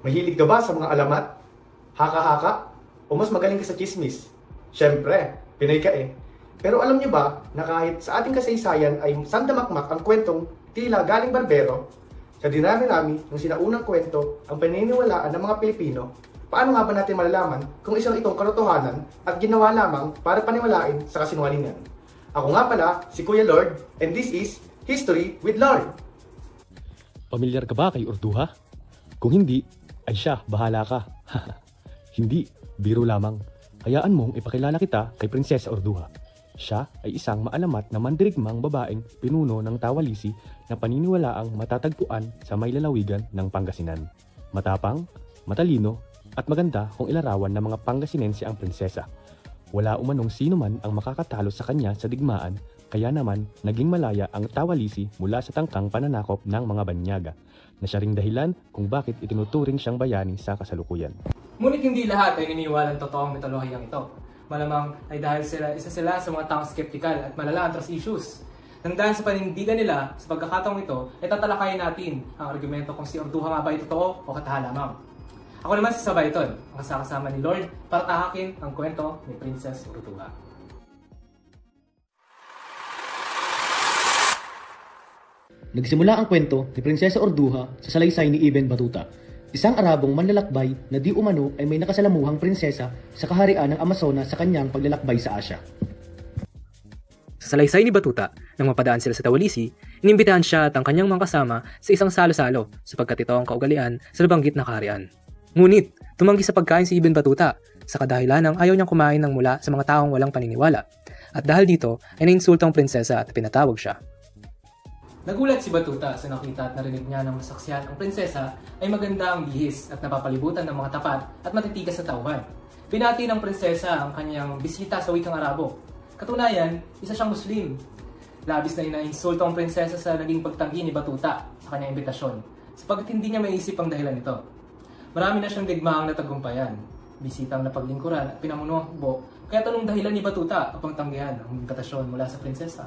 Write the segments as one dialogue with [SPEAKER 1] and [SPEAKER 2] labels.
[SPEAKER 1] Mahilig ka ba sa mga alamat? Haka-haka? O mas magaling ka sa chismis? Siyempre, Pinay ka eh. Pero alam niyo ba na kahit sa ating kasaysayan ay sandamakmak ang kwentong tila galing barbero, sa dinami-rami ng sinaunang kwento ang paniniwalaan ng mga Pilipino, paano nga ba natin malalaman kung isang itong katotohanan at ginawa lamang para paniwalain sa kasinungalingan? Ako nga pala, si Kuya Lord, and this is History with Lord.
[SPEAKER 2] Pamilyar ka ba kay Urduha? Kung hindi, ay siya, bahala ka. Hindi, biro lamang. Hayaan mong ipakilala kita kay Prinsesa Urduha. Siya ay isang maalamat na mandirigmang babaeng pinuno ng Tawalisi na paniniwalaang matatagpuan sa may lalawigan ng Pangasinan. Matapang, matalino, at maganda kung ilarawan ng mga Pangasinense ang prinsesa. Wala umanong sino man ang makakatalo sa kanya sa digmaan, kaya naman naging malaya ang Tawalisi mula sa tangkang pananakop ng mga Banyaga, na siya ring dahilan kung bakit itinuturing siyang bayani sa kasalukuyan.
[SPEAKER 3] Ngunit hindi lahat ay naniniwalang totoong mitolohiyang ito. Malamang ay dahil isa sila sa mga taong skeptikal at malala ang trust issues. Nang dahil sa panindigan nila sa pagkakataong ito, ay tatalakayin natin ang argumento kung si Urduha nga ba ay totoo o kataha lamang. Ako naman si Sabayton, ang kasama ni Lord para tahakin ang kwento ni Princess Urduha.
[SPEAKER 4] Nagsimula ang kwento ni Prinsesa Urduha sa salaysay ni Ibn Battuta, isang Arabong manlalakbay na di umano ay may nakasalamuhang prinsesa sa kaharian ng Amazonas sa kanyang paglalakbay sa Asya.
[SPEAKER 5] Sa salaysay ni Batuta, nang mapadaan sila sa Tawalisi, inimbitahan siya at ang kanyang mga kasama sa isang salo-salo sapagkat ito ang kaugalian sa nabanggit na kaharian. Ngunit, tumanggi sa pagkain si Ibn Battuta sa kadahilanang ayaw niyang kumain ng mula sa mga taong walang paniniwala. At dahil dito, ay nainsulto ang prinsesa at pinatawag siya.
[SPEAKER 3] Nagulat si Batuta sa nakita at narinig niya ng masaksihan ang prinsesa ay maganda ang bihis at napapalibutan ng mga tapat at matitigas na tauhan. Binati ng prinsesa ang kanyang bisita sa wikang Arabo. Katunayan, isa siyang Muslim. Labis na inainsulto ang prinsesa sa naging pagtanggi ni Batuta sa kanyang imbitasyon, sapagkat hindi niya maisip ang dahilan nito. Marami na siyang digmaang natagumpayan, bisitang napaglingkuran at pinamuno ang hukbo, kaya tanong dahilan ni Batuta upang tanggihan ang imbitasyon mula sa prinsesa.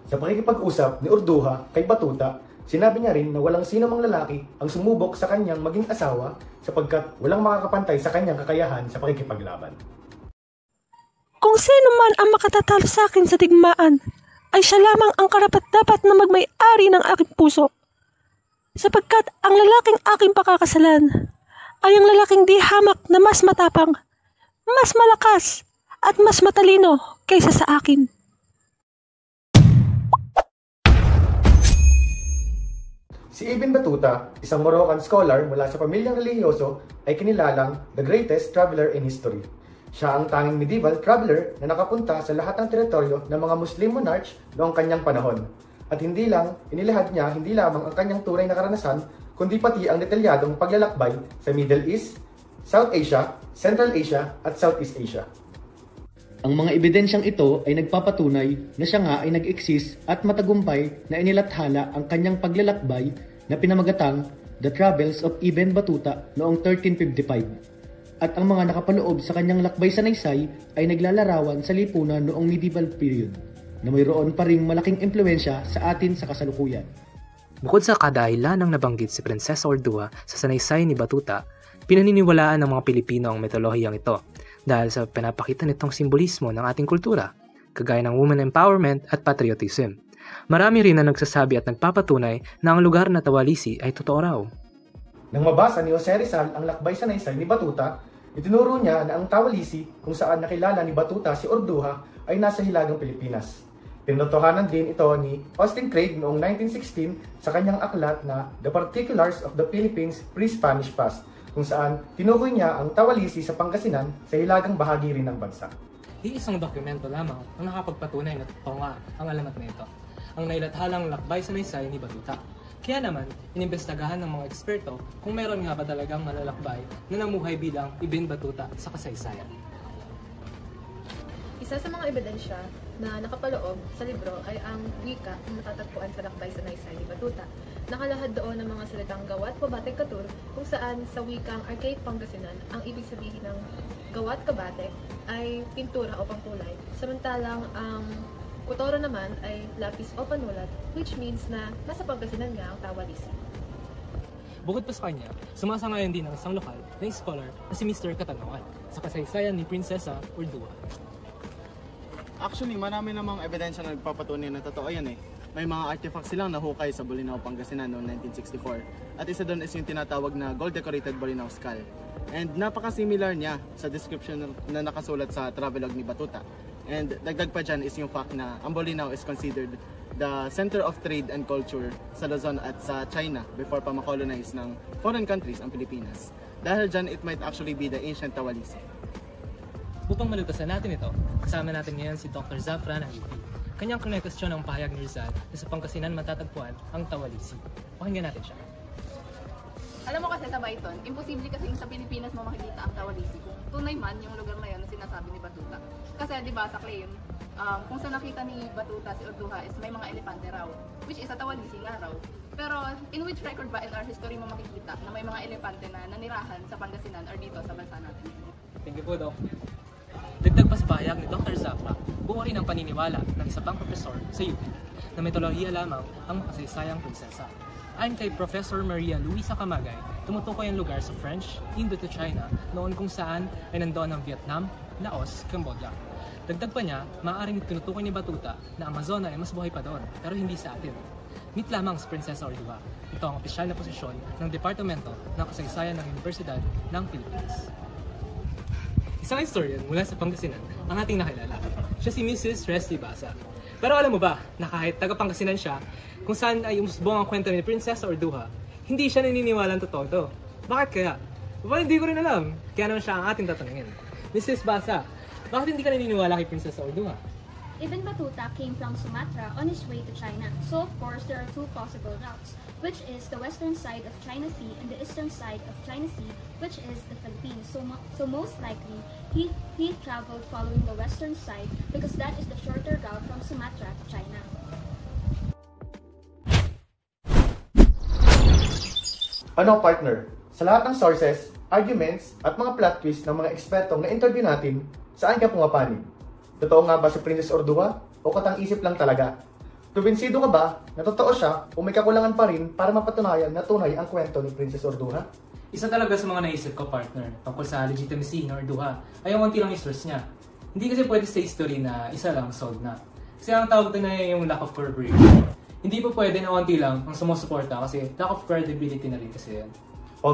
[SPEAKER 1] Sa pakikipag-usap ni Urduha kay Batuta, sinabi niya rin na walang sino mang lalaki ang sumubok sa kanyang maging asawa sapagkat walang makakapantay sa kanyang kakayahan sa pakikipaglaban.
[SPEAKER 6] Kung sino man ang makatatalo sa akin sa digmaan, ay siya lamang ang karapat-dapat na magmay-ari ng aking puso. Sapagkat ang lalaking aking pakakasalan ay ang lalaking di hamak na mas matapang, mas malakas, at mas matalino kaysa sa akin.
[SPEAKER 1] Si Ibn Battuta, isang Moroccan scholar mula sa pamilyang relihiyoso, ay kinilalang the greatest traveler in history. Siya ang tanging medieval traveler na nakapunta sa lahat ng teritoryo ng mga Muslim monarchs noong kanyang panahon. At hindi lang, inilahad niya hindi lamang ang kanyang tunay na karanasan, kundi pati ang detalyadong paglalakbay sa Middle East, South Asia, Central Asia at Southeast Asia.
[SPEAKER 4] Ang mga ebidensyang ito ay nagpapatunay na siya nga ay nag-exist at matagumpay na inilathala ang kanyang paglalakbay na pinamagatang The Travels of Ibn Battuta noong 1355. At ang mga nakapaloob sa kanyang lakbay sa naysay ay naglalarawan sa lipunan noong medieval period na mayroon pa ring malaking impluensya sa atin sa kasalukuyan.
[SPEAKER 5] Bukod sa kadahilan ng nabanggit si Prinsesa Urduha sa sanaysay ni Batuta, pinaniniwalaan ng mga Pilipino ang mitolohiyang ito dahil sa pinapakita nitong simbolismo ng ating kultura, kagaya ng women empowerment at patriotism. Marami rin na nagsasabi at nagpapatunay na ang lugar na Tawalisi ay totoo raw.
[SPEAKER 1] Nang mabasa ni Jose Rizal ang lakbay sa naysay ni Batuta, itinuro niya na ang Tawalisi kung saan nakilala ni Batuta si Urduha ay nasa hilagang Pilipinas. Pinotohanan din ito ni Austin Craig noong 1916 sa kanyang aklat na The Particulars of the Philippines Pre-Spanish Past, kung saan tinukoy niya ang Tawalisi sa Pangasinan sa hilagang bahagi rin ng bansa.
[SPEAKER 3] Iisang dokumento lamang ang nakapagpatunay na totoo nga ang alamat na ito, ang nailathalang lakbay sa naysay ni Batuta. Kaya naman, inimbestagahan ng mga eksperto kung meron nga ba talagang malalakbay na namuhay bilang Ibn Battuta sa kasaysayan.
[SPEAKER 7] Isa sa mga ebidensya na nakapaloob sa libro ay ang wika na matatagpuan sa lakbay sa naysay ni Batuta. Nakalahad doon ng mga salitang gawat pabatek katur, kung saan sa wikang archaic Pangasinan ang ibig sabihin ng gawat kabatek ay pintura o pangkulay, samantalang ang kutoro naman ay lapis o panulat, which means na nasa Pangasinan nga ang Tawalisi.
[SPEAKER 3] Bukod pa sa kanya, sumasangayon din ang isang lokal na scholar na si Mr. Katanungan sa kasaysayan ni Prinsesa Urduha.
[SPEAKER 8] Actually, marami namang ebidensya na nagpapatunay na totoo yan eh. May mga artifacts silang nahukay sa Bolinao, Pangasinan noong 1964. At isa doon is yung tinatawag na gold-decorated Bolinao skull. And napaka-similar niya sa description na nakasulat sa travelogue ni Batuta. And dagdag pa dyan is yung fact na ang Bolinao is considered the center of trade and culture sa Luzon at sa China before pa makolonize ng foreign countries ang Pilipinas. Dahil dyan, it might actually be the ancient Tawalisi.
[SPEAKER 3] Upang malutasan natin ito, kasama natin ngayon si Dr. Zafra ng UP. Kanyang kinekestyon ang pahayag ni Rizal na sa Pangasinan matatagpuan ang Tawalisi. Pakinggan natin siya.
[SPEAKER 9] Alam mo kasi sa Baiton, imposible kasi sa Pilipinas mo makikita ang Tawalisi kung tunay man yung lugar na yun na sinasabi ni Batuta. Kasi di ba sa claim, kung sa nakita ni Batuta si Urduha is may mga elepante raw, which is sa Tawalisi nga raw. Pero in which record ba in our history mo makikita na may mga elepante na nanirahan sa Pangasinan or dito sa bansa natin?
[SPEAKER 3] Thank you po, Doc. Dagdag pa sa pahayag ni Dr. Zafra, buo rin ang paniniwala ng isa pang profesor sa UP na mitolohiya lamang ang makasaysayang prinsesa. Ayon kay Professor Maria Luisa Camagay, tumutukoy ang lugar sa French, Indo-China noon kung saan ay nandoon ang Vietnam, Laos, Cambodia. Dagdag pa niya, maaaring tinutukoy ni Batuta na Amazona ay mas buhay pa doon, pero hindi sa atin. Meet lamang sa Prinsesa Urduha. Ito ang opisyal na posisyon ng Departamento ng Kasaysayan ng Universidad ng Pilipinas. Isang historian mula sa Pangasinan ang ating nakilala. Siya si Mrs. Resty Basa. Pero alam mo ba na kahit taga-Pangasinan siya, kung saan ay umusbong ang kwento ni Prinsesa Urduha, hindi siya naniniwala ng totoo ito. Bakit kaya? Well, hindi ko rin alam. Kaya naman siya ang ating tatanungin. Mrs. Basa, bakit hindi ka naniniwala kay Prinsesa Urduha?
[SPEAKER 10] Ibn Battuta came from Sumatra on his way to China. So of course there are two possible routes, which is the western side of China Sea and the eastern side of China Sea, which is the Philippines. So most likely he traveled following the western side because that is the shorter route from Sumatra to China.
[SPEAKER 1] Ano partner? Sa lahat ng sources, arguments, at mga plot twist ng mga ekspertong na-interview natin, saan ka pumapanig? Totoo nga ba si Princess Urduha o katang-isip lang talaga? Kumbinsido ka ba na totoo siya o may kakulangan pa rin para mapatunayan na tunay ang kwento ni Princess Urduha?
[SPEAKER 3] Isa talaga sa mga naisip ko, partner, tungkol sa legitimacy ng Urduha ay ang unti lang source niya. Hindi kasi pwede sa history na isa lang solved na. Kasi ang tawag doon na yung lack of corroboration. Hindi po pwede na unti lang ang sumusuporta kasi lack of credibility na rin kasi yan.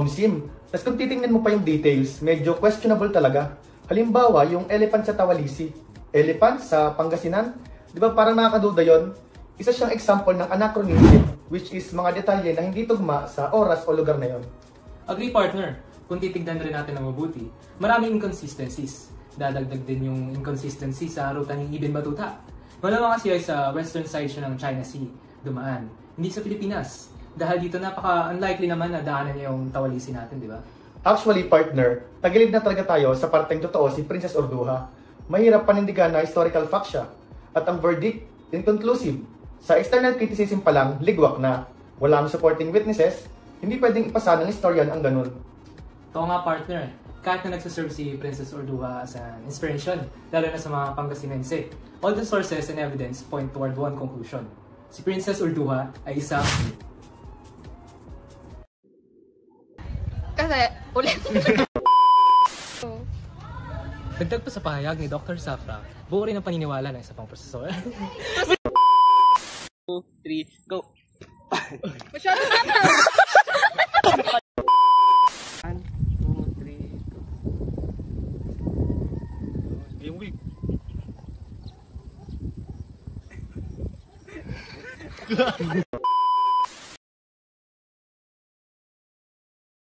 [SPEAKER 1] Sim, tas kung titingnan mo pa yung details, medyo questionable talaga. Halimbawa, yung elephant sa Tawalisi, elephant sa Pangasinan, di ba parang nakakaduda yon? Isa siyang example ng anachronism, which is mga detalye na hindi tugma sa oras o lugar na yon.
[SPEAKER 3] Agree, partner. Kung titignan rin natin ng mabuti, maraming inconsistencies. Dadagdag din yung inconsistency sa ruta ni Ibn Battuta. Malamang kasi ay sa western side siya ng China Sea dumaan, hindi sa Pilipinas. Dahil dito napaka-unlikely naman na daanan niya yung Tawalisi natin, di ba?
[SPEAKER 1] Actually, partner, tagilid na talaga tayo sa parteng totoo si Princess Urduha. Mahirap panindigan na historical fact siya. At ang verdict, inconclusive. Sa external criticism pa lang, ligwak na. Walang supporting witnesses, hindi pwedeng ipasa ng historian ang ganun.
[SPEAKER 3] Ito nga, partner. Kahit na nagsaserve si Princess Urduha as an inspiration, lalo na sa mga Pangasinense, all the sources and evidence point toward one conclusion. Si Princess Urduha ay isang
[SPEAKER 9] Kasi, ulit.
[SPEAKER 3] dagdag pa sa pahayag ni Dr. Zafra, buo rin ang paniniwala ng isa pang profesor.
[SPEAKER 11] 2, 3, go!
[SPEAKER 9] Masyado na.
[SPEAKER 11] 1, 2, 3, go!
[SPEAKER 2] Yung week.